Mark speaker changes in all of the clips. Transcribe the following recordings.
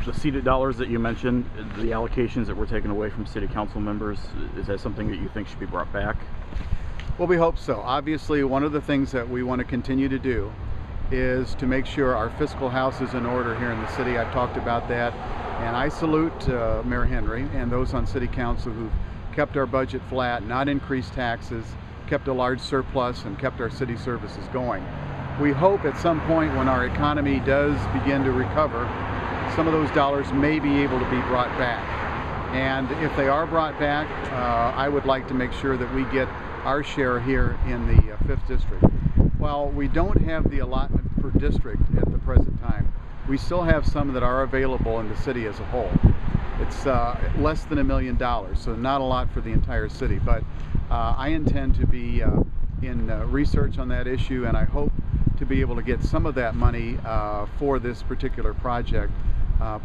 Speaker 1: The seated dollars that you mentioned, the allocations that were taken away from city council members, is that something that you think should be brought back?
Speaker 2: Well, we hope so. Obviously, one of the things that we want to continue to do is to make sure our fiscal house is in order here in the city. I've talked about that, and I salute Mayor Henry and those on city council who've kept our budget flat, not increased taxes, kept a large surplus, and kept our city services going. We hope at some point when our economy does begin to recover, some of those dollars may be able to be brought back. And if they are brought back, I would like to make sure that we get our share here in the 5th District. While we don't have the allotment per district at the present time, we still have some that are available in the city as a whole. It's less than $1 million, so not a lot for the entire city, but I intend to be in research on that issue, and I hope to be able to get some of that money for this particular project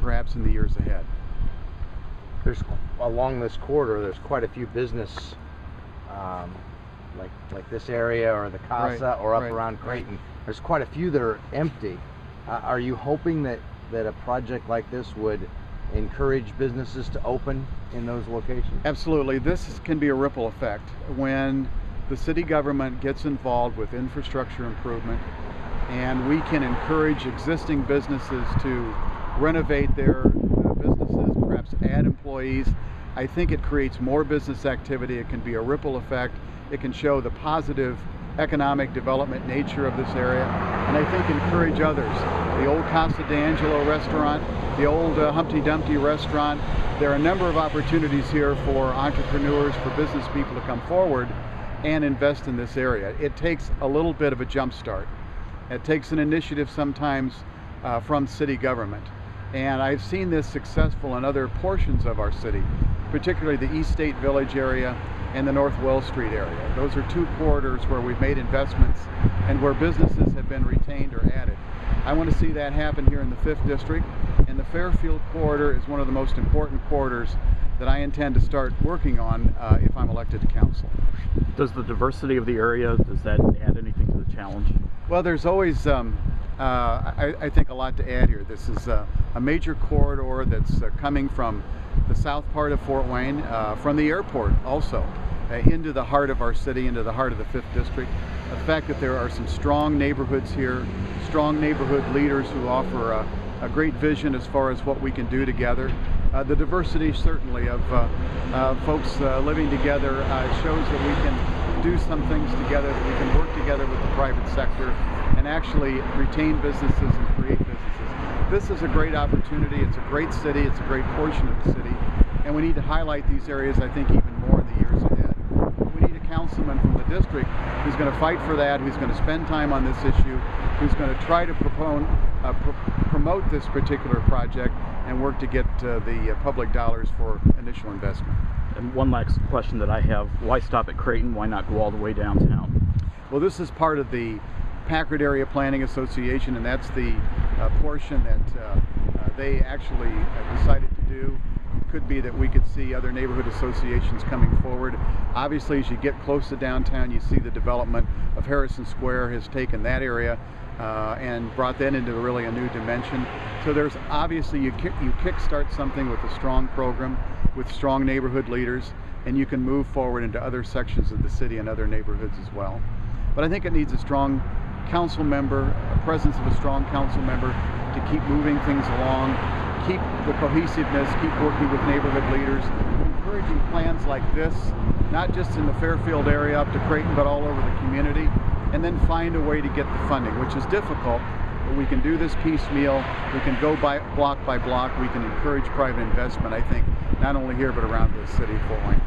Speaker 2: perhaps in the years ahead.
Speaker 3: There's along this corridor, there's quite a few business like this area or the Casa or up around Creighton. There's quite a few that are empty. Are you hoping that a project like this would encourage businesses to open in those locations?
Speaker 2: Absolutely. This can be a ripple effect. When the city government gets involved with infrastructure improvement and we can encourage existing businesses to renovate their businesses, perhaps add employees, I think it creates more business activity. It can be a ripple effect. It can show the positive economic development nature of this area, and I think encourage others. The old Casa d'Angelo restaurant, the old Humpty Dumpty restaurant, there are a number of opportunities here for entrepreneurs, for business people to come forward and invest in this area. It takes a little bit of a jump start. It takes an initiative sometimes from city government. And I've seen this successful in other portions of our city, particularly the East State Village area and the North Wells Street area. Those are two corridors where we've made investments and where businesses have been retained or added. I want to see that happen here in the 5th District, and the Fairfield corridor is one of the most important corridors that I intend to start working on if I'm elected to council.
Speaker 1: Does the diversity of the area, does that add anything to the challenge?
Speaker 2: Well, there's always, I think, a lot to add here. This is a major corridor that's coming from the south part of Fort Wayne, from the airport also, into the heart of our city, into the heart of the 5th District. The fact that there are some strong neighborhoods here, strong neighborhood leaders who offer a great vision as far as what we can do together. The diversity certainly of folks living together shows that we can do some things together, that we can work together with the private sector and actually retain businesses and create businesses. This is a great opportunity. It's a great city. It's a great portion of the city. And we need to highlight these areas, I think, even more in the years ahead. We need a councilman from the district who's going to fight for that, who's going to spend time on this issue, who's going to try to promote this particular project and work to get the public dollars for initial investment.
Speaker 1: And one last question that I have, why stop at Creighton? Why not go all the way downtown?
Speaker 2: Well, this is part of the Packard Area Planning Association, and that's the portion that they actually decided to do. It could be that we could see other neighborhood associations coming forward. Obviously, as you get close to downtown, you see the development of Harrison Square has taken that area and brought that into really a new dimension. So there's obviously, you kickstart something with a strong program, with strong neighborhood leaders, and you can move forward into other sections of the city and other neighborhoods as well. But I think it needs a strong council member, a presence of a strong council member to keep moving things along, keep the cohesiveness, keep working with neighborhood leaders, encouraging plans like this, not just in the Fairfield area up to Creighton, but all over the community, and then find a way to get the funding, which is difficult, but we can do this piecemeal, we can go block by block, we can encourage private investment, I think, not only here, but around the city of Fort Wayne.